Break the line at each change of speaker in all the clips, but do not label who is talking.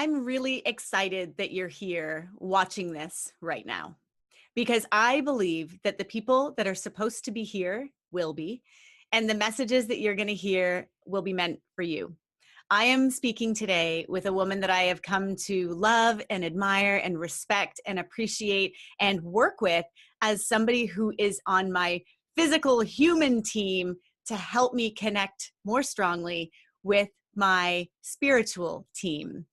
I'm really excited that you're here watching this right now because I believe that the people that are supposed to be here will be, and the messages that you're going to hear will be meant for you. I am speaking today with a woman that I have come to love and admire and respect and appreciate and work with as somebody who is on my physical human team to help me connect more strongly with my spiritual team.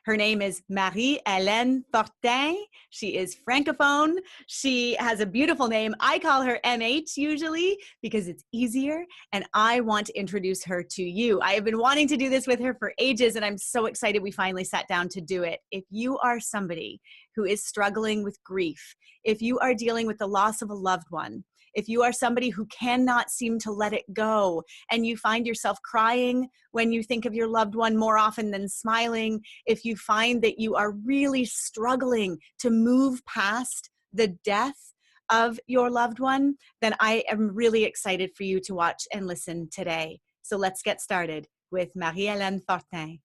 Her name is Marie-Helene Fortin. She is Francophone. She has a beautiful name. I call her MH usually because it's easier, and I want to introduce her to you. I have been wanting to do this with her for ages, and I'm so excited we finally sat down to do it. If you are somebody who is struggling with grief, if you are dealing with the loss of a loved one, if you are somebody who cannot seem to let it go and you find yourself crying when you think of your loved one more often than smiling, if you find that you are really struggling to move past the death of your loved one, then I am really excited for you to watch and listen today. So let's get started with Marie-Helene Fortin.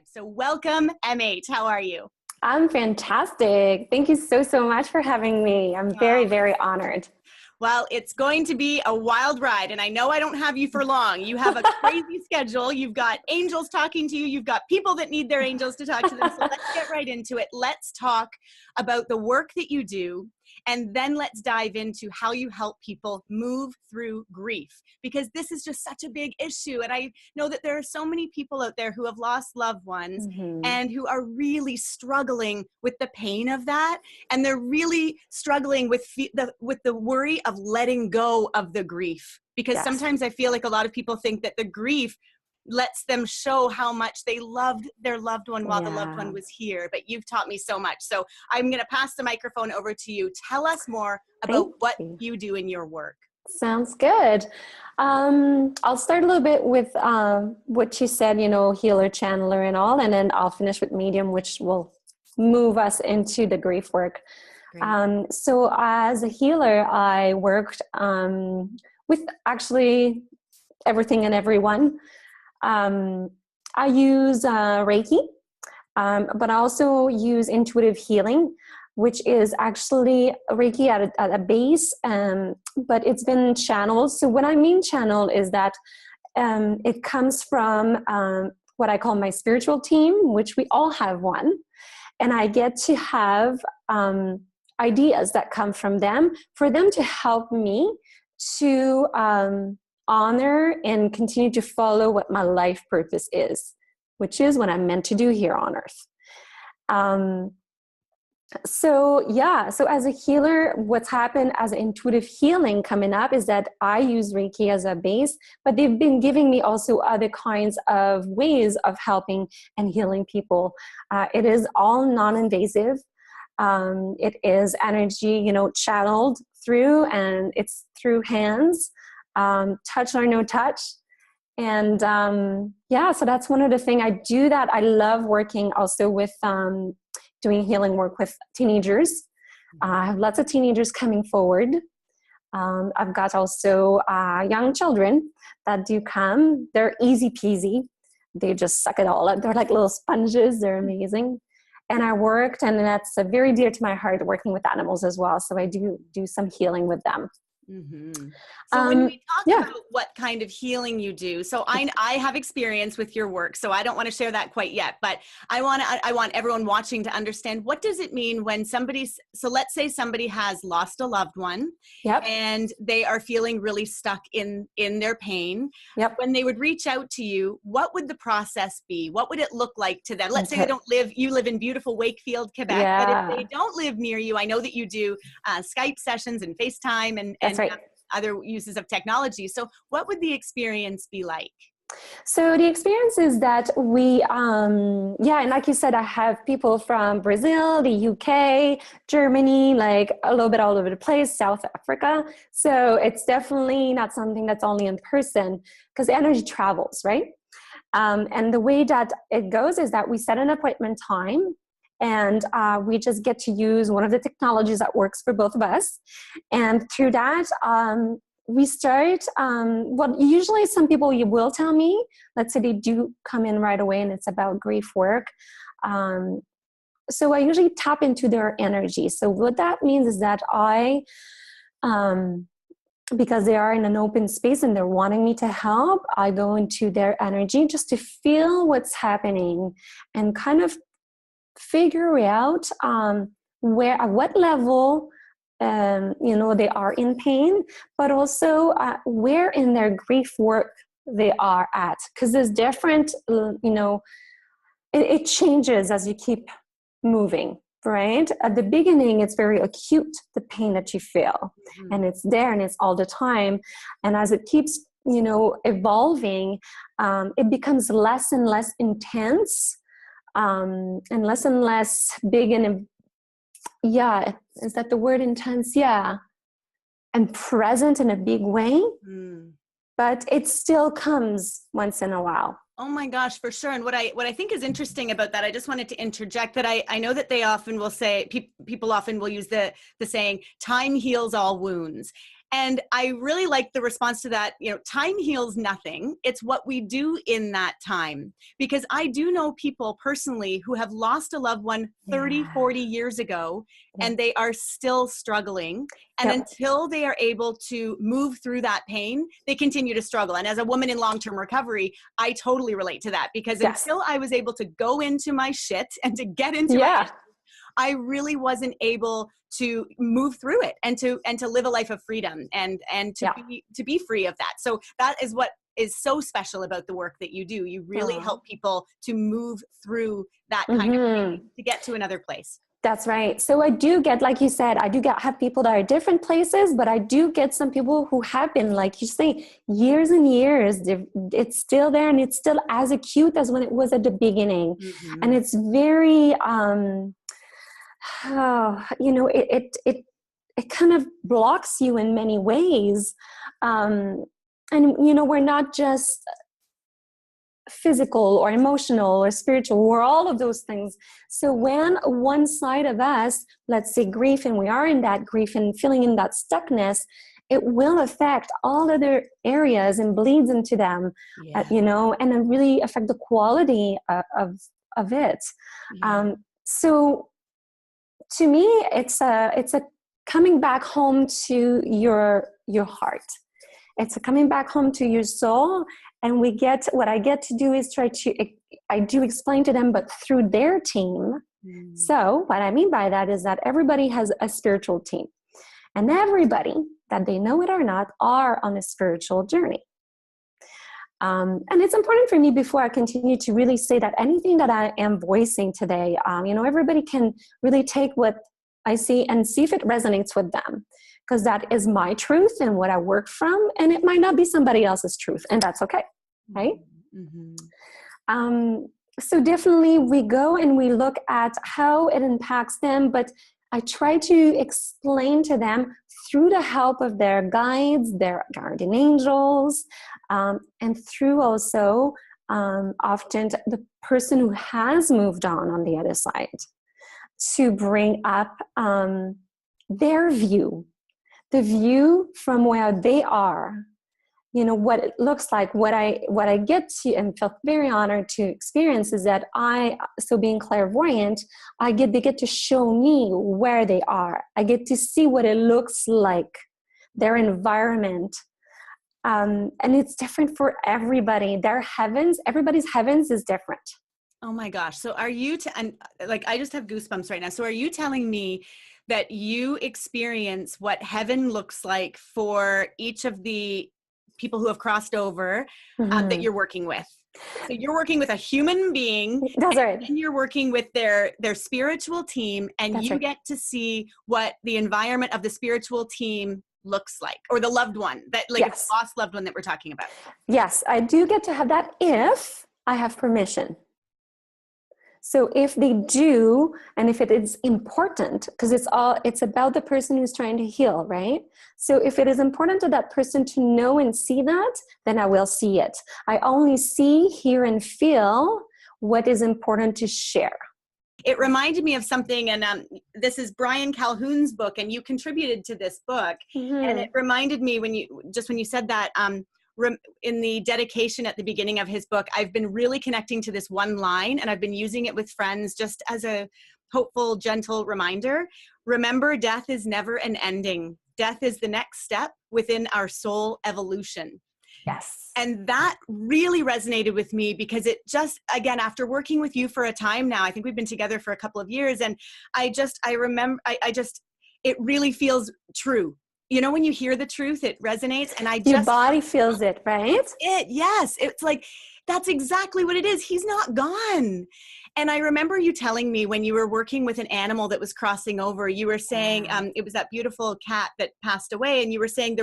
So welcome, MH. How are you?
I'm fantastic. Thank you so much for having me. I'm very honored.
Well, it's going to be a wild ride, and I know I don't have you for long. You have a crazy schedule. You've got angels talking to you. You've got people that need their angels to talk to them. So let's get right into it. Let's talk about the work that you do, and then let's dive into how you help people move through grief, because this is just such a big issue. And I know that there are so many people out there who have lost loved ones and who are really struggling with the pain of that. And they're really struggling with the worry of letting go of the grief, because sometimes I feel like a lot of people think that the grief lets them show how much they loved their loved one while the loved one was here. But you've taught me so much. So I'm going to pass the microphone over to you. Tell us more about what you do in your work.
Sounds good. I'll start a little bit with what you said, healer, channeler and all, and then I'll finish with medium, which will move us into the grief work. So as a healer, I worked with actually everything and everyone. I use Reiki, but I also use intuitive healing, which is actually Reiki at a base, but it's been channeled. So what I mean channeled is that it comes from what I call my spiritual team, which we all have one. And I get to have ideas that come from them for them to help me to honor and continue to follow what my life purpose is, which is what I'm meant to do here on earth. So as a healer, what's happened as intuitive healing coming up is that I use Reiki as a base, but they've been giving me also other kinds of ways of helping and healing people. It is all non-invasive. It is energy, channeled through, and it's through hands, touch or no touch. And so that's one of the things I do. That I love working also with doing healing work with teenagers. I have lots of teenagers coming forward. I've got also young children that do come. They're easy peasy. They just suck it all up. They're like little sponges. They're amazing. And I worked, and that's very dear to my heart, working with animals as well. So I do some healing with them.
Mm-hmm. So when we talk about what kind of healing you do, so I have experience with your work, so I don't want to share that quite yet, but I want everyone watching to understand, what does it mean when so let's say somebody has lost a loved one and they are feeling really stuck in their pain. When they would reach out to you, what would the process be? What would it look like to them? Let's say you live in beautiful Wakefield, Quebec, but if they don't live near you, I know that you do Skype sessions and FaceTime and other uses of technology. So what would the experience be like?
So the experience is that we, and like you said, I have people from Brazil, the UK, Germany, like a little bit all over the place, South Africa. So it's definitely not something that's only in person, because energy travels, right? And the way that it goes is that we set an appointment time, and we just get to use one of the technologies that works for both of us. And through that, we start, well, usually some people you will tell me, let's say they do come in right away and it's about grief work. So I usually tap into their energy. So what that means is that because they are in an open space and they're wanting me to help, I go into their energy just to feel what's happening and kind of figure out where, at what level, they are in pain, but also where in their grief work they are at. Because there's different, it changes as you keep moving, right? At the beginning, it's very acute, the pain that you feel, and it's there and it's all the time. And as it keeps, evolving, it becomes less and less intense, and less big and, yeah, is that the word, intense? Yeah. And present in a big way, but it still comes once in a while.
Oh my gosh, for sure. And what I think is interesting about that, I just wanted to interject that I know that they often will say, people often will use the saying, time heals all wounds. And I really like the response to that. Time heals nothing. It's what we do in that time. Because I do know people personally who have lost a loved one 30, 40 years ago, and they are still struggling. And until they are able to move through that pain, they continue to struggle. And as a woman in long-term recovery, I totally relate to that, because until I was able to go into my shit and to get into my shit, I really wasn't able to move through it and to live a life of freedom and to be free of that. So that is what is so special about the work that you do. You really help people to move through that kind of pain, to get to another place.
That's right. So I do get, like you said, have people that are different places, but I do get some people who have been, like you say, years and years. It's still there and it's still as acute as when it was at the beginning. And it's very, it kind of blocks you in many ways. And, we're not just physical or emotional or spiritual, we're all of those things. So when one side of us, let's say grief, and we are in that grief and feeling in that stuckness, it will affect all other areas and bleeds into them, and it really affect the quality of it. So to me, it's a coming back home to your heart. It's a coming back home to your soul. And what I get to do is I do explain to them, but through their team. So what I mean by that is that everybody has a spiritual team, and everybody, that they know it or not, are on a spiritual journey. And it's important for me, before I continue, to really say that anything that I am voicing today, everybody can really take what I see and see if it resonates with them, because that is my truth and what I work from, and it might not be somebody else's truth, and that's okay, right? So definitely we go and we look at how it impacts them, but I try to explain to them through the help of their guides, their guardian angels, and through also often the person who has moved on the other side, to bring up their view, the view from where they are, what it looks like. What I get to, and felt very honored to experience, is that so being clairvoyant, they get to show me where they are. I get to see what it looks like, their environment. And it's different for everybody. Everybody's heavens is different.
Oh my gosh. So are you, and like, I just have goosebumps right now. So are you telling me that you experience what heaven looks like for each of the people who have crossed over that you're working with? So you're working with a human being.
That's right.
And you're working with their spiritual team, and
That's
you
right.
get to see what the environment of the spiritual team looks like, or the loved one, that
Yes.
a lost loved one that we're talking about.
Yes, I do get to have that if I have permission. So if they do, and if it is important, because it's about the person who's trying to heal, right? So if it is important to that person to know and see that, then I will see it. I only see, hear, and feel what is important to share.
it reminded me of something, and this is Brian Calhoun's book, and you contributed to this book. And it reminded me when you said that, in the dedication at the beginning of his book, I've been really connecting to this one line, and I've been using it with friends just as a hopeful, gentle reminder. Remember, death is never an ending. Death is the next step within our soul evolution.
Yes.
And that really resonated with me, because it just, again, after working with you for a time now, I think we've been together for a couple of years, and I remember, it really feels true. You know, when you hear the truth, it resonates, and
your body feels it, right?
Yes. It's like, that's exactly what it is. He's not gone. And I remember you telling me when you were working with an animal that was crossing over, you were saying, it was that beautiful cat that passed away, and you were saying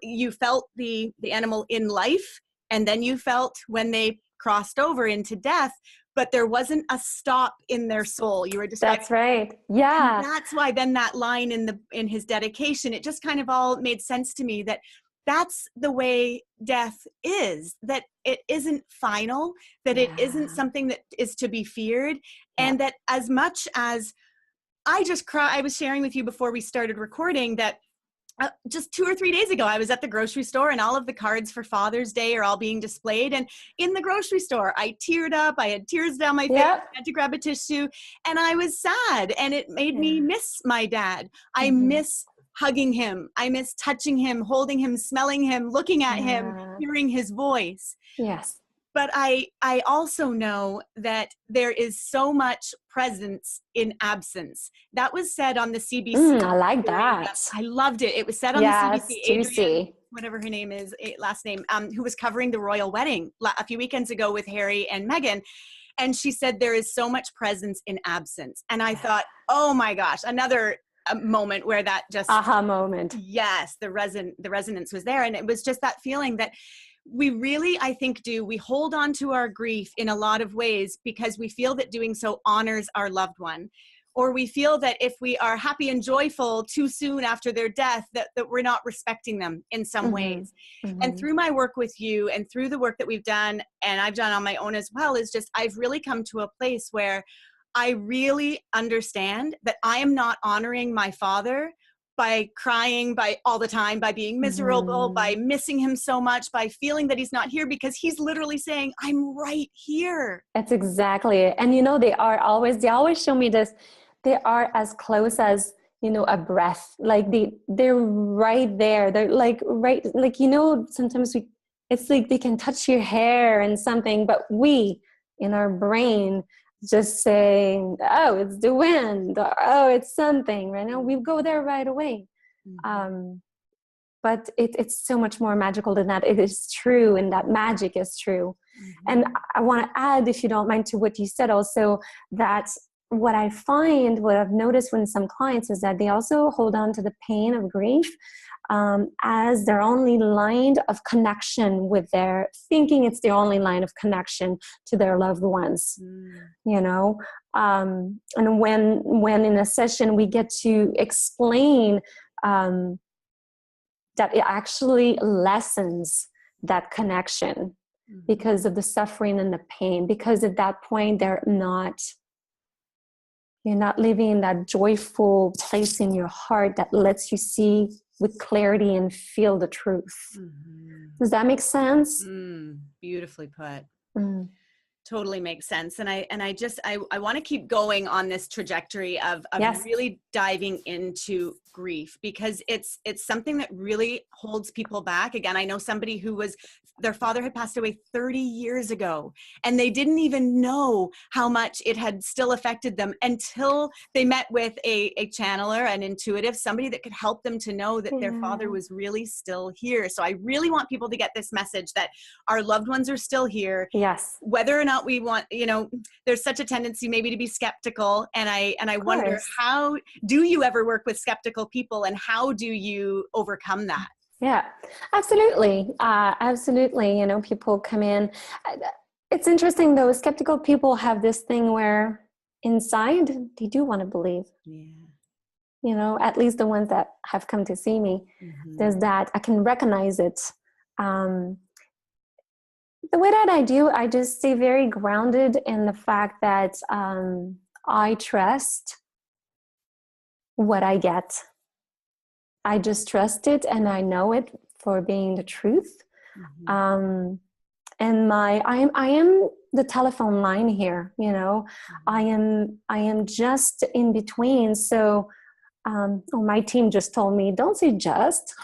you felt the animal in life, and then you felt when they crossed over into death, but there wasn't a stop in their soul. You were describing.
That's right. Yeah.
And that's why then that line in his dedication, it just kind of all made sense to me, that that's the way death is, that it isn't final, that it isn't something that is to be feared. And that as much as I was sharing with you before we started recording that just 2 or 3 days ago, I was at the grocery store, and all of the cards for Father's Day are all being displayed. And in the grocery store, I teared up. I had tears down my face. I had to grab a tissue, and I was sad. And it made me miss my dad. I miss hugging him. I miss touching him, holding him, smelling him, looking at him, hearing his voice.
Yes.
But I also know that there is so much presence in absence. That was said on the CBC.
I like that.
I loved it. It was said on the CBC.
Juicy.
Whatever her name is, last name, who was covering the royal wedding a few weekends ago with Harry and Meghan. And she said there is so much presence in absence. And I thought, oh my gosh, another moment where that just
aha moment.
Yes, the resonance was there. And it was just that feeling that we really, I think, we hold on to our grief in a lot of ways because we feel that doing so honors our loved one. Or we feel that if we are happy and joyful too soon after their death, that we're not respecting them in some ways. And through my work with you and through the work that we've done, and I've done on my own as well, is just I've really come to a place where I really understand that I am not honoring my father by crying all the time, by being miserable, by missing him so much, by feeling that he's not here, because he's literally saying, I'm right here.
That's exactly it. And, you know, they always show me this. They are as close as, you know, a breath. Like they're right there. They're like, right. Like, you know, sometimes it's like they can touch your hair and something, but we in our brain just saying, oh, it's the wind, or, oh, it's something, right now we go there right away. But it's so much more magical than that. It is true, and that magic is true. And I want to add, if you don't mind, to what you said also, that what I've noticed when some clients is that they also hold on to the pain of grief as their only line of connection with their thinking. It's the only line of connection to their loved ones, you know. And when in a session we get to explain that it actually lessens that connection because of the suffering and the pain, because at that point you're not living in that joyful place in your heart that lets you see with clarity and feel the truth. Does that make sense?
Beautifully put. Totally makes sense. And I want to keep going on this trajectory of really diving into grief, because it's something that really holds people back. Again, I know somebody who their father had passed away 30 years ago, and they didn't even know how much it had still affected them until they met with a channeler, an intuitive, somebody that could help them to know that their father was really still here. So I really want people to get this message that our loved ones are still here.
Yes.
Whether or not we want, you know, there's such a tendency maybe to be skeptical. And I wonder, how do you ever work with skeptical people, and how do you overcome that?
Yeah, absolutely. Absolutely. You know, people come in. It's interesting though, skeptical people have this thing where inside they do want to believe. Yeah. You know, at least the ones that have come to see me, there's that, I can recognize it. The way that I do, I just stay very grounded in the fact that I trust what I get. I just trust it, and I know it for being the truth.
Mm-hmm.
And I am the telephone line here. You know,
Mm-hmm.
I am just in between. So, my team just told me, don't say just.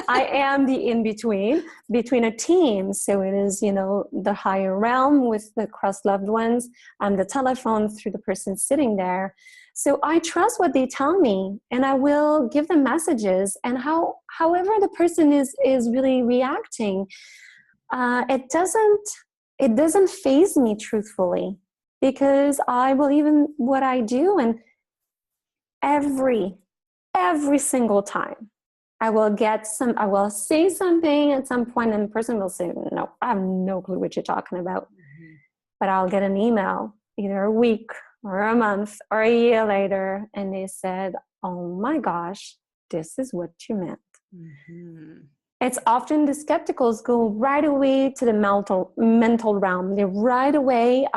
I am the in between a team. So it is, you know, the higher realm with the cross loved ones. I'm the telephone through the person sitting there. So I trust what they tell me, and I will give them messages. And however the person is really reacting, it doesn't faze me, truthfully, because I believe in what I do, and every single time I will say something at some point, and the person will say, no, I have no clue what you're talking about.
Mm-hmm.
But I'll get an email either a week or a month or a year later, and they said, oh my gosh, this is what you meant.
Mm-hmm.
It's often the skepticals go right away to the mental realm. They right away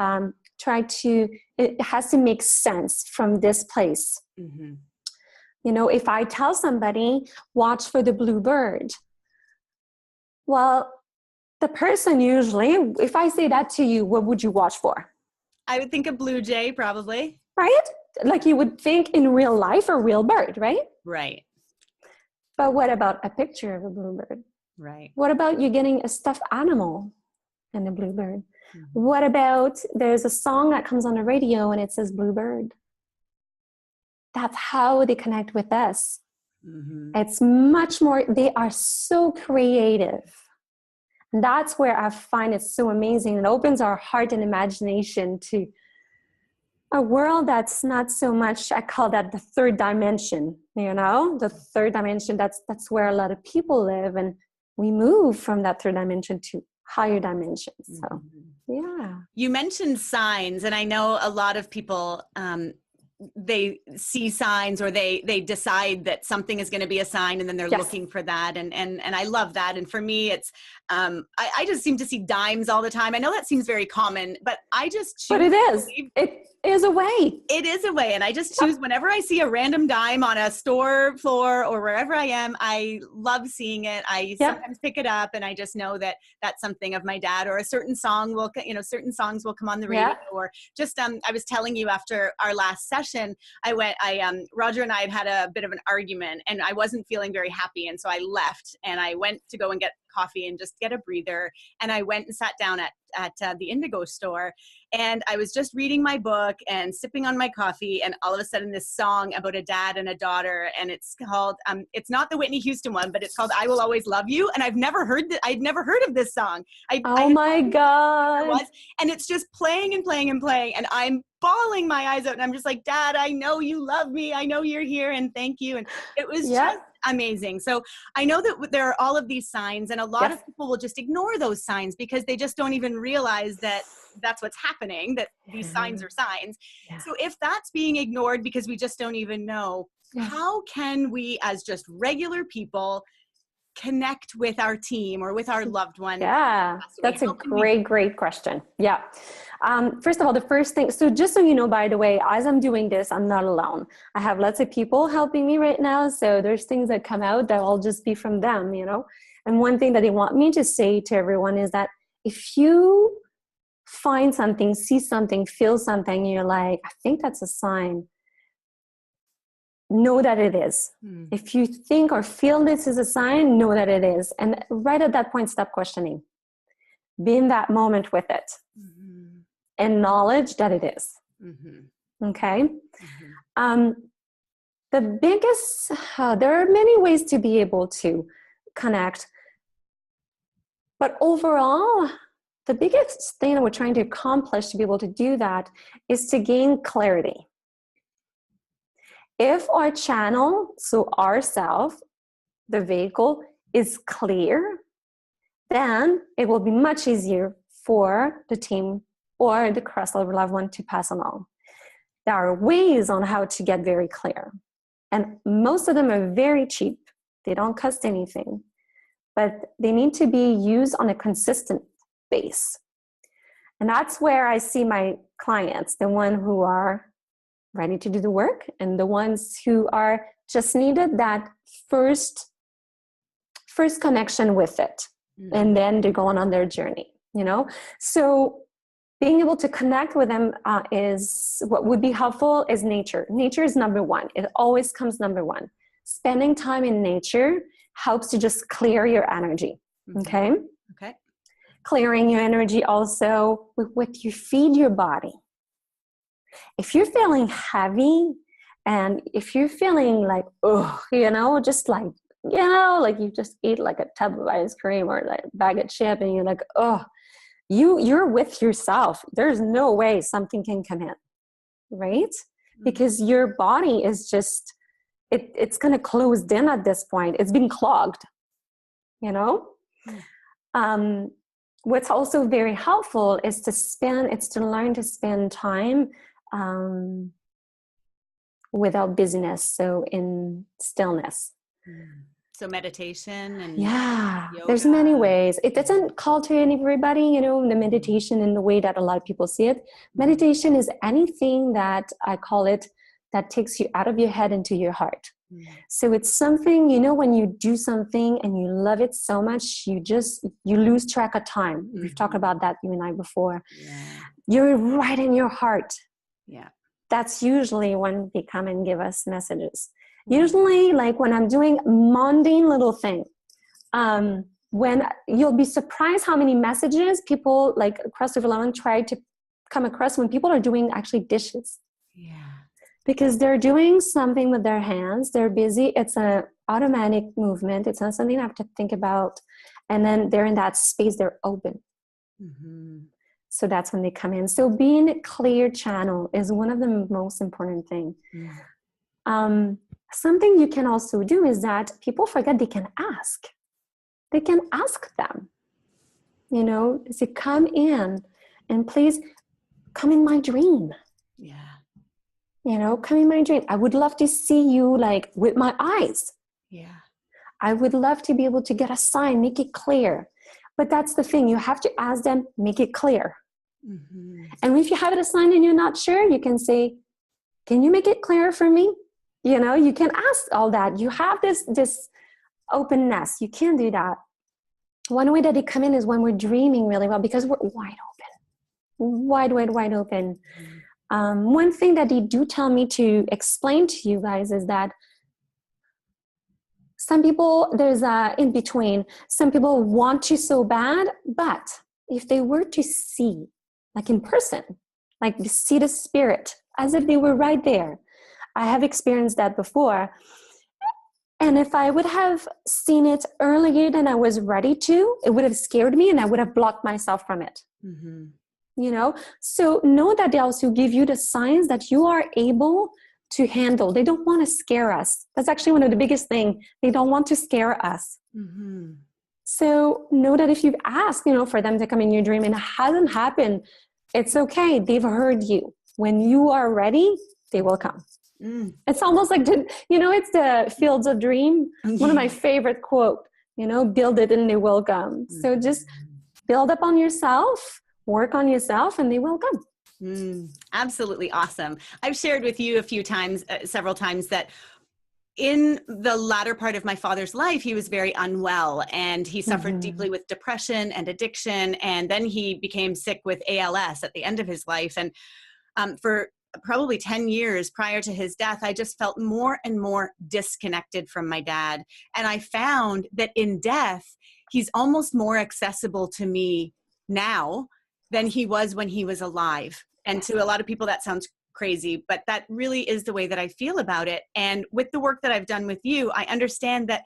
it has to make sense from this place.
Mm-hmm.
You know, if I tell somebody, watch for the blue bird, well, the person usually, if I say that to you, what would you watch for?
I would think a blue jay, probably.
Right? Like you would think in real life, a real bird, right?
Right.
But what about a picture of a blue bird?
Right.
What about you getting a stuffed animal and a blue bird?
Mm-hmm.
What about there's a song that comes on the radio and it says blue bird? That's how they connect with us.
Mm-hmm.
It's much more, they are so creative. And that's where I find it so amazing. It opens our heart and imagination to a world that's not so much, I call that the third dimension, you know, the third dimension, that's where a lot of people live. And we move from that third dimension to higher dimensions. So, yeah.
You mentioned signs, and I know a lot of people, they see signs, or they decide that something is going to be a sign, and then they're
Yes.
looking for that. And I love that. And for me, it's, I just seem to see dimes all the time. I know that seems very common, but I just choose.
But it is. It is a way.
It is a way. And I just choose, whenever I see a random dime on a store floor or wherever I am, I love seeing it. I sometimes pick it up, and I just know that that's something of my dad, or a certain song will, certain songs will come on the radio, or just, I was telling you after our last session, Roger and I had a bit of an argument, and I wasn't feeling very happy. And so I left, and I went to go and get coffee and just get a breather. And I went and sat down at the Indigo store, and I was just reading my book and sipping on my coffee, and all of a sudden this song about a dad and a daughter, and it's called, it's not the Whitney Houston one, but it's called I Will Always Love You. And I'd never heard of this song.
Oh my God.
And it's just playing and playing and playing, and I'm bawling my eyes out, and I'm just like, Dad, I know you love me. I know you're here, and thank you. And it was just amazing. So I know that there are all of these signs, and a lot of people will just ignore those signs because they just don't even realize that that's what's happening, that these signs are signs. So if that's being ignored because we just don't even know, how can we, as just regular people, connect with our team or with our loved one?
Yeah, that's a great question. Yeah. First of all, the first thing, so just so you know, by the way, as I'm doing this, I'm not alone. I have lots of people helping me right now. So there's things that come out that will just be from them, you know. And one thing that they want me to say to everyone is that if you find something, see something, feel something, you're like, I think that's a sign, know that it is. If you think or feel this is a sign, know that it is. And right at that point, stop questioning. Be in that moment with it. Acknowledge that it is. Okay? The biggest, there are many ways to be able to connect. But overall, the biggest thing that we're trying to accomplish to be able to do that is to gain clarity. If our channel, so ourself, the vehicle, is clear, then it will be much easier for the team or the cross-level loved one to pass along. There are ways on how to get very clear. And most of them are very cheap. They don't cost anything. But they need to be used on a consistent base. And that's where I see my clients, the one who are ready to do the work and the ones who are just needed that first connection with it. Mm-hmm. And then they're going on their journey, you know? So being able to connect with them is what would be helpful is nature. Nature is number one. It always comes number one. Spending time in nature helps to just clear your energy. Mm-hmm. Okay. Clearing your energy also with what you feed your body. If you're feeling heavy and if you're feeling like, oh, you know, just like, you know, like you just eat like a tub of ice cream or like a bag of chip and you're like, oh, you're with yourself. There's no way something can come in, right? Mm-hmm. Because your body is just, it's kind of closed in at this point. It's been clogged, you know? Mm-hmm. What's also very helpful is to learn to spend time without busyness. So in stillness.
So meditation and
yoga.
There's
many ways. It doesn't call to everybody, you know, the meditation in the way that a lot of people see it. Meditation is anything that I call it that takes you out of your head into your heart. So it's something, you know, when you do something and you love it so much, you lose track of time. Mm-hmm. We've talked about that, you and I, before. Yeah. You're right in your heart. Yeah. That's usually when they come and give us messages. Mm-hmm. Usually, like when I'm doing mundane little thing, when you'll be surprised how many messages people like across the development try to come across when people are doing actually dishes. Yeah. Because they're doing something with their hands, they're busy. It's an automatic movement. It's not something I have to think about. And then they're in that space, they're open. Mm-hmm. So that's when they come in. So being a clear channel is one of the most important things. Mm. Something you can also do is that people forget they can ask. They can ask them. You know, say, come in and please come in my dream. Yeah. You know, come in my dream. I would love to see you like with my eyes. Yeah. I would love to be able to get a sign, make it clear. But that's the thing. You have to ask them, make it clear. Mm-hmm. And if you have it assigned and you're not sure, you can say, can you make it clear for me? You know, you can ask all that. You have this openness. You can do that. One way that they come in is when we're dreaming really well because we're wide open. Wide open. Mm-hmm. One thing that they do tell me to explain to you guys is that some people, there's a in between. Some people want you so bad, but if they were to see, like in person, like to see the spirit as if they were right there. I have experienced that before. And if I would have seen it earlier than I was ready to, it would have scared me and I would have blocked myself from it. Mm-hmm. You know, so know that they also give you the signs that you are able to handle. They don't want to scare us. That's actually one of the biggest things. They don't want to scare us. Mm-hmm. So know that if you've asked, you know, for them to come in your dream and it hasn't happened, it's okay. They've heard you. When you are ready, they will come. Mm. It's almost like, you know, it's the Fields of Dream. One of my favorite quote, you know, build it and they will come. Mm. So just build up on yourself. Work on yourself and they will come.
Absolutely awesome. I've shared with you a few times, several times, that in the latter part of my father's life, he was very unwell and he suffered deeply with depression and addiction. And then he became sick with ALS at the end of his life. And for probably 10 years prior to his death, I just felt more and more disconnected from my dad. And I found that in death, he's almost more accessible to me now than he was when he was alive. And to a lot of people, that sounds crazy, but that really is the way that I feel about it. And with the work that I've done with you, I understand that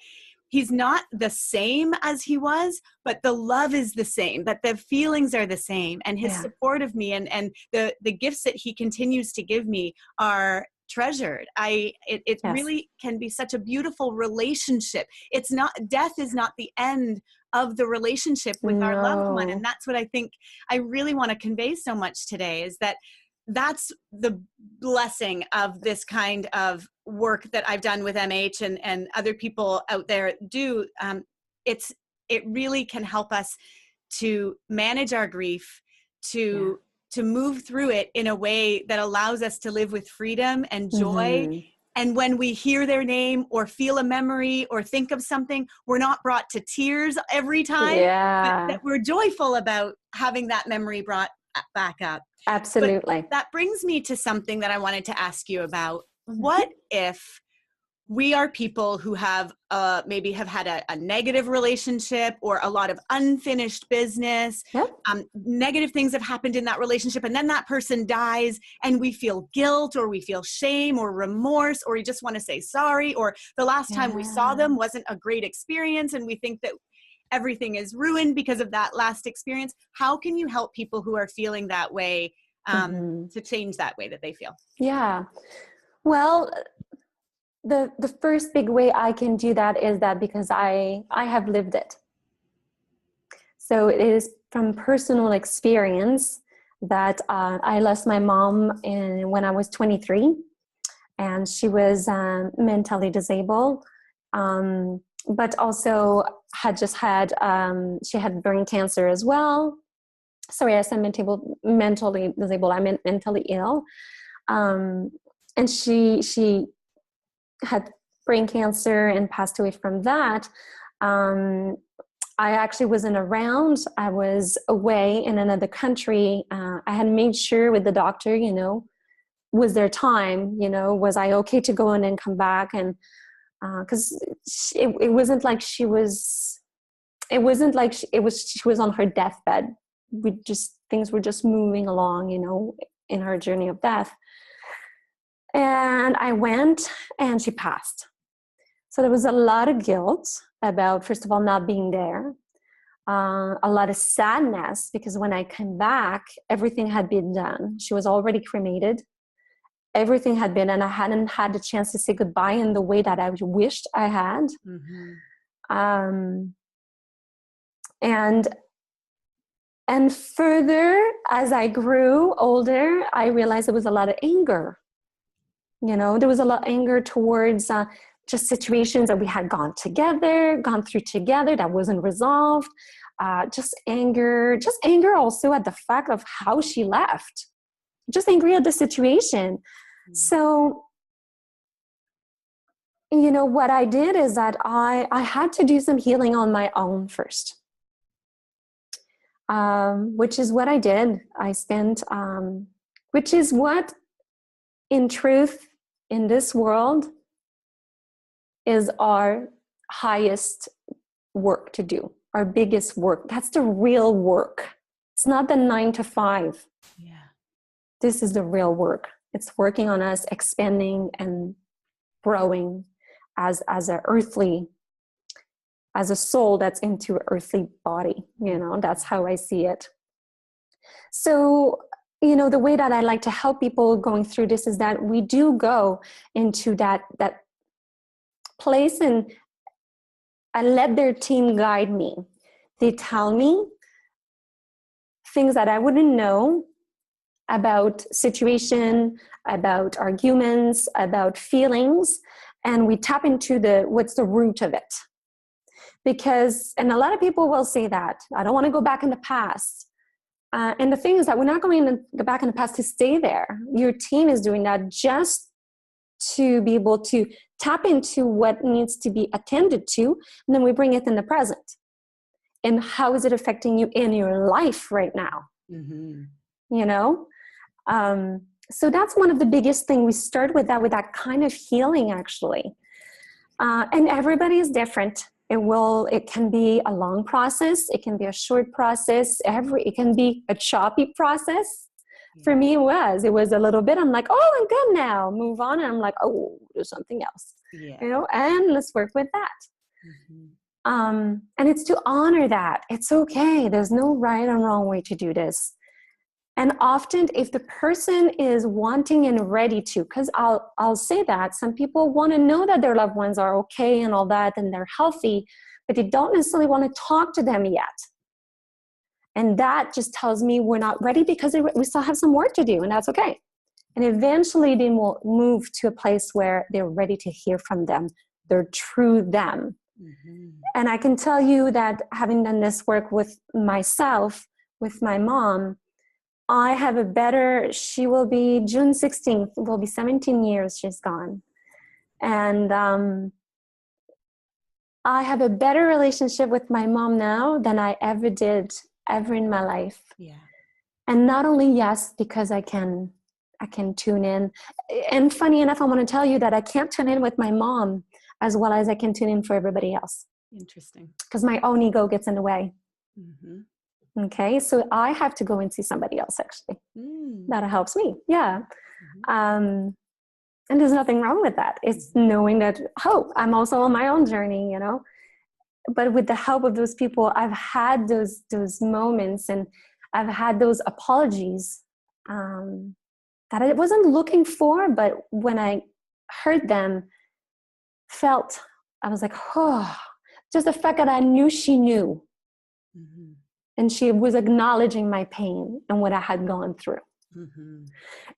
he's not the same as he was, but the love is the same, that the feelings are the same. And his support of me and the gifts that he continues to give me are treasured. It really can be such a beautiful relationship. It's not, death is not the end of the relationship with our loved one. And that's what I think I really want to convey so much today, is that that's the blessing of this kind of work that I've done with MH and other people out there do. It really can help us to manage our grief, to move through it in a way that allows us to live with freedom and joy.
Mm-hmm.
And when we hear their name or feel a memory or think of something, we're not brought to tears every time, but
Yeah,
that we're joyful about having that memory brought back up. But
absolutely.
that brings me to something that I wanted to ask you about.
Mm-hmm.
What if we are people who have maybe have had a negative relationship or a lot of unfinished business,
Yep.
negative things have happened in that relationship, and then that person dies and we feel guilt or we feel shame or remorse, or we just want to say sorry, or the last time we saw
Yeah.
them wasn't a great experience and we think that everything is ruined because of that last experience. How can you help people who are feeling that way
Mm-hmm.
to change that way that they feel?
Yeah. Well, the first big way I can do that is that because I have lived it. So it is from personal experience that I lost my mom when I was 23, and she was mentally disabled, but also had just had she had brain cancer as well. Sorry, I said mentally disabled. I meant mentally ill, and she had brain cancer and passed away from that. I actually wasn't around. I was away in another country. I had made sure with the doctor, was there time, was I okay to go in and come back? And because it wasn't like she was, it wasn't like she was on her deathbed. Things were just moving along, in her journey of death. And I went and she passed. So there was a lot of guilt about, first of all, not being there. A lot of sadness because when I came back, everything had been done. She was already cremated. Everything had been, and I hadn't had the chance to say goodbye in the way that I wished I had.
Mm-hmm.
And further, as I grew older, I realized there was a lot of anger. There was a lot of anger towards just situations that we had gone through together that wasn't resolved. Just anger also at the fact of how she left. Just angry at the situation. Mm-hmm. So, what I did is that I had to do some healing on my own first, which is what I did. I spent, which is what, in truth, in this world, is our highest work to do, our biggest work. That's the real work. It's not the 9 to 5.
Yeah.
This is the real work. It's working on us, expanding and growing as a soul that's into an earthly body. That's how I see it. So, the way that I like to help people going through this is that we do go into that place and I let their team guide me. They tell me things that I wouldn't know about situation, about arguments, about feelings, and we tap into what's the root of it. And a lot of people will say that, I don't want to go back in the past. And the thing is that we're not going to go back in the past to stay there. Your team is doing that just to be able to tap into what needs to be attended to, and then we bring it in the present. And how is it affecting you in your life right now?
Mm-hmm.
So that's one of the biggest things. We start with that kind of healing, actually. And everybody is different. It can be a long process. It can be a short process. It can be a choppy process. Yeah. For me, it was a little bit, I'm like, oh, I'm good now, move on. And I'm like, oh, there's something else, and let's work with that. Mm-hmm. And it's to honor that. It's okay. There's no right and wrong way to do this. And often if the person is wanting and ready to, because I'll say that some people want to know that their loved ones are okay and all that, and they're healthy, but they don't necessarily want to talk to them yet. And that just tells me we're not ready because we still have some work to do, and that's okay. And eventually they will move to a place where they're ready to hear from them, their true them,
Mm-hmm.
And I can tell you that having done this work with myself, with my mom, I have a better, she will be June 16th, will be 17 years she's gone. And I have a better relationship with my mom now than I ever did ever in my life.
Yeah.
And not only, yes, because I can tune in. And funny enough, I want to tell you that I can't tune in with my mom as well as I can tune in for everybody else.
Interesting.
Because my own ego gets in the way.
Mm-hmm.
Okay, so I have to go and see somebody else, actually.
Mm.
That helps me. Yeah.
Mm-hmm.
And there's nothing wrong with that. It's knowing that, oh, I'm also on my own journey, you know. But with the help of those people, I've had those moments, and I've had those apologies that I wasn't looking for, but when I heard them, I was like, oh, just the fact that I knew she knew.
Mm-hmm.
And she was acknowledging my pain and what I had gone through.
Mm-hmm.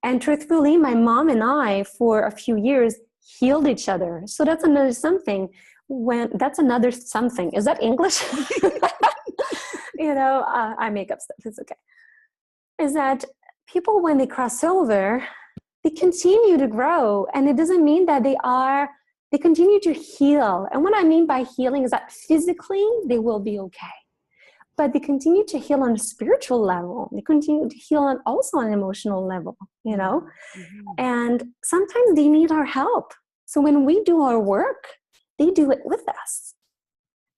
And truthfully, my mom and I, for a few years, healed each other. So that's another something. Is that English? You know, I make up stuff. It's okay. Is that people, when they cross over, they continue to grow. And it doesn't mean that they continue to heal. And what I mean by healing is that physically they will be okay. But they continue to heal on a spiritual level. They continue to heal also on an emotional level, you know?
Mm-hmm.
And sometimes they need our help. So when we do our work, they do it with us.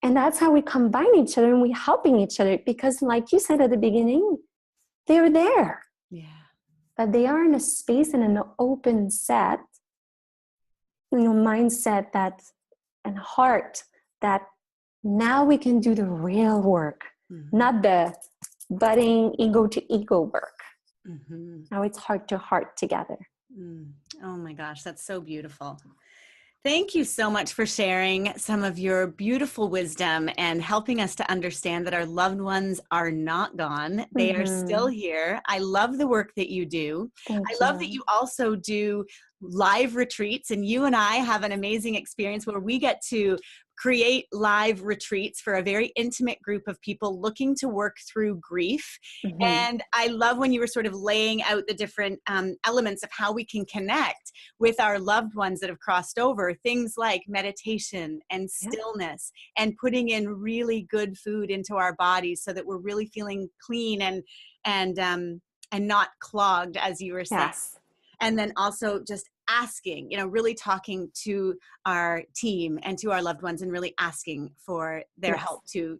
And that's how we combine each other and we helping each other. Because like you said at the beginning, they're there.
Yeah.
But they are in a space and an open set, mindset and heart that now we can do the real work.
Mm-hmm.
Not the budding ego to ego work.
Mm-hmm.
Now it's heart to heart together.
Mm. Oh my gosh, that's so beautiful. Thank you so much for sharing some of your beautiful wisdom and helping us to understand that our loved ones are not gone. They are still here. I love the work that you do.
Thank
I
you.
love that you also do live retreats, and you and I have an amazing experience where we get to create live retreats for a very intimate group of people looking to work through grief. And I love when you were sort of laying out the different elements of how we can connect with our loved ones that have crossed over, things like meditation and stillness and putting in really good food into our bodies so that we're really feeling clean and not clogged, as you were saying.
Yes.
And then also just asking, really talking to our team and to our loved ones and really asking for their help to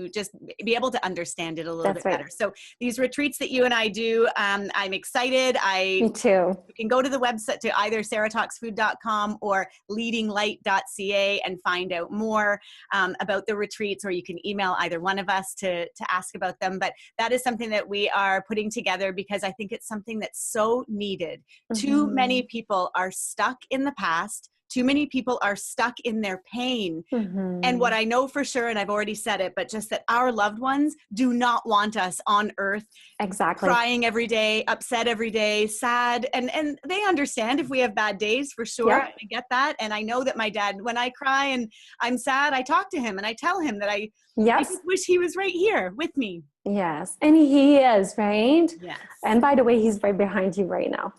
just be able to understand it a little bit better. So these retreats that you and I do, I'm excited.
Me too.
You can go to the website to either sarahtalksfood.com or leadinglight.ca and find out more about the retreats, or you can email either one of us to ask about them. But that is something that we are putting together because I think it's something that's so needed. Too many people are stuck in the past. Too many people are stuck in their pain. And what I know for sure, and I've already said it, but just that our loved ones do not want us on earth crying every day, upset every day, sad. And they understand if we have bad days, for sure. I get that. And I know that my dad, when I cry and I'm sad, I talk to him and I tell him that I just wish he was right here with me.
Yes. And he is, right?
Yes.
And by the way, he's right behind you right now.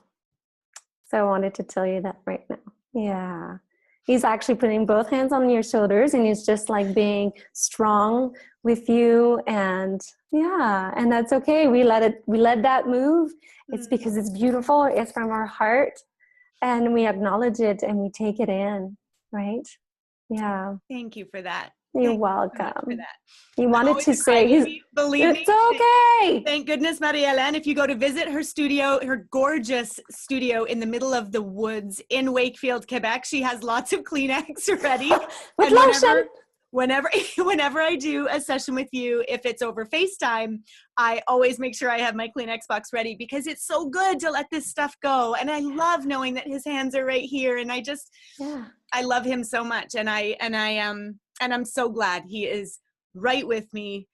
So I wanted to tell you that right now. Yeah. He's actually putting both hands on your shoulders and he's just like being strong with you. And and that's okay. We let that move. It's because it's beautiful. It's from our heart and we acknowledge it and we take it in. Right? Yeah.
Thank you for that.
You're welcome.
For that.
He wanted to say,
believe me.
It's okay.
Thank goodness, Marie-Helene, if you go to visit her studio, her gorgeous studio in the middle of the woods in Wakefield, Quebec, she has lots of Kleenex ready.
With lotion.
Whenever I do a session with you, if it's over FaceTime, I always make sure I have my Kleenex box ready because it's so good to let this stuff go. And I love knowing that his hands are right here. And I just, I love him so much. And I'm so glad he is right with me,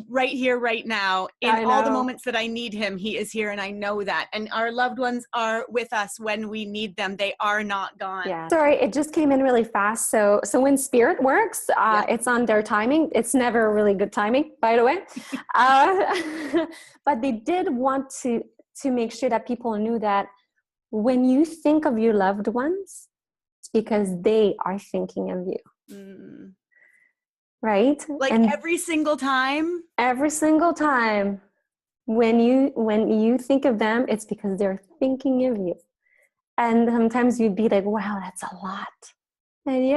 right here, right now, in
I
all the
know.
moments that I need him, he is here, and I know that. And our loved ones are with us when we need them. They are not gone.
Yeah. Sorry, it just came in really fast. So when spirit works, it's on their timing. It's never really good timing, by the way. But they did want to make sure that people knew that when you think of your loved ones, it's because they are thinking of you.
Mm.
Right?
Like
And
every single time.
every single time when you think of them, it's because they're thinking of you. And sometimes you'd be like, wow, that's a lot. And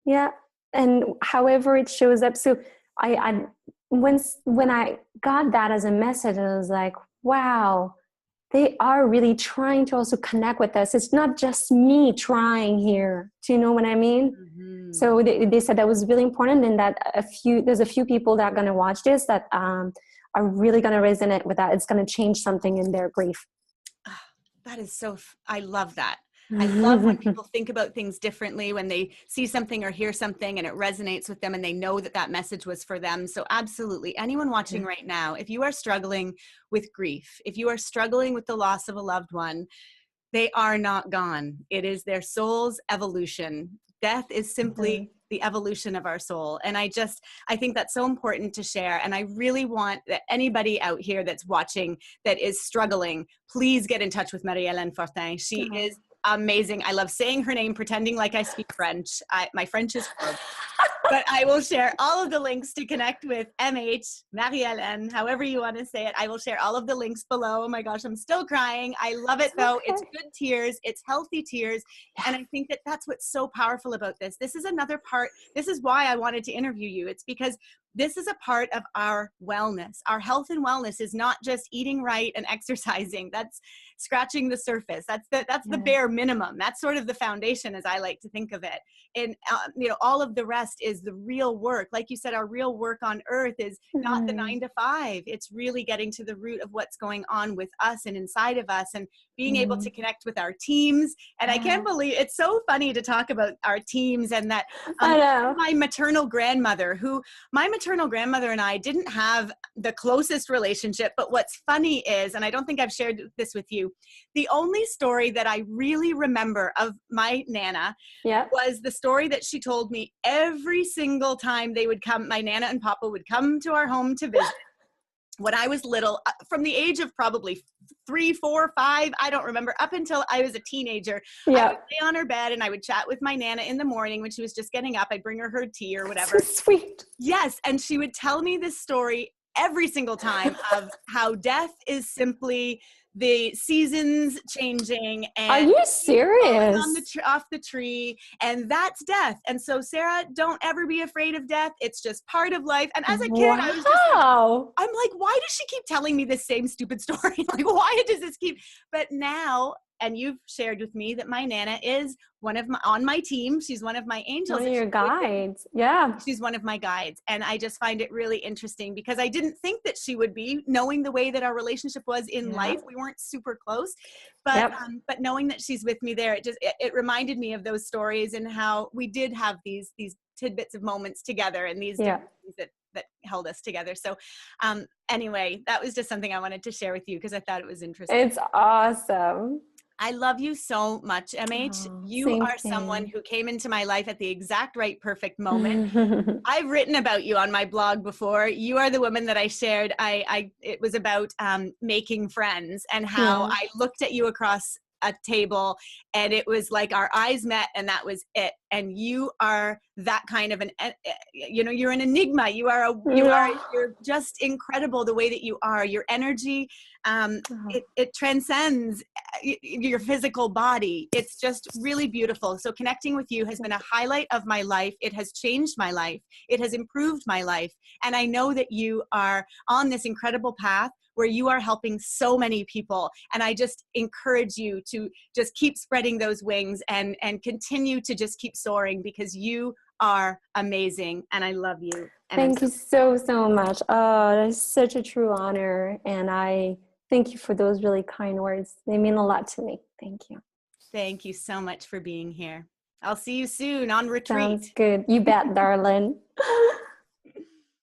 yeah. And however it shows up. So I when I got that as a message, I was like, wow, they are really trying to also connect with us. It's not just me trying here. Do you know what I mean?
Mm-hmm.
So they said that was really important, and that there's a few people that are going to watch this that are really going to resonate with that. It's going to change something in their grief.
That is I love that. I love when people think about things differently, when they see something or hear something and it resonates with them and they know that that message was for them. So absolutely, anyone watching right now, if you are struggling with grief, if you are struggling with the loss of a loved one, they are not gone. It is their soul's evolution. Death is simply the evolution of our soul. And I think that's so important to share. And I really want that anybody out here that's watching that is struggling, please get in touch with Marie-Helene Fortin. She is amazing. I love saying her name, pretending like I speak French. My French is horrible. But I will share all of the links to connect with MH, Marie-Helene, however you want to say it. I will share all of the links below. Oh my gosh, I'm still crying. I love it though. It's good tears. It's healthy tears. And I think that that's what's so powerful about this. This is another part. This is why I wanted to interview you. It's because this is a part of our wellness. Our health and wellness is not just eating right and exercising. That's scratching the surface. That's the bare minimum. That's sort of the foundation, as I like to think of it. And all of the rest is the real work. Like you said, our real work on earth is not the 9 to 5. It's really getting to the root of what's going on with us and inside of us, and being able to connect with our teams. And I can't believe it's so funny to talk about our teams, and that my maternal grandmother and I didn't have the closest relationship. But what's funny is, and I don't think I've shared this with you, the only story that I really remember of my Nana was the story that she told me every single time they would come. My Nana and Papa would come to our home to visit. When I was little, from the age of probably 3, 4, 5, I don't remember, up until I was a teenager, I would lay on her bed and I would chat with my Nana in the morning when she was just getting up. I'd bring her tea or whatever.
So sweet.
Yes, and she would tell me this story every single time of how death is simply the seasons changing, and
are you serious?
on off the tree, and that's death. And so, Sarah, don't ever be afraid of death. It's just part of life. And as a kid, I was just I'm like, why does she keep telling me this same stupid story? Like, why does this keep? But now, and you've shared with me that my Nana is on my team. She's one of my angels.
One of your guides. Yeah.
She's one of my guides. And I just find it really interesting because I didn't think that she would be, knowing the way that our relationship was in life. We weren't super close, but knowing that she's with me there, it reminded me of those stories and how we did have these tidbits of moments together, and these things that held us together. So anyway, that was just something I wanted to share with you because I thought it was interesting.
It's awesome.
I love you so much, MH. You are someone who came into my life at the exact right, perfect moment. I've written about you on my blog before. You are the woman that I shared. It was about making friends, and how I looked at you across a table and it was like our eyes met and that was it. And you are that kind of you're an enigma. You're just incredible the way that you are. Your energy, it transcends your physical body. It's just really beautiful. So connecting with you has been a highlight of my life. It has changed my life. It has improved my life. And I know that you are on this incredible path where you are helping so many people. And I just encourage you to just keep spreading those wings and continue to just keep soaring, because you are amazing and I love you. And
thank you so much. Oh, that's such a true honor. And I thank you for those really kind words. They mean a lot to me. Thank you.
Thank you so much for being here. I'll see you soon on retreat.
Sounds good. You bet, darling.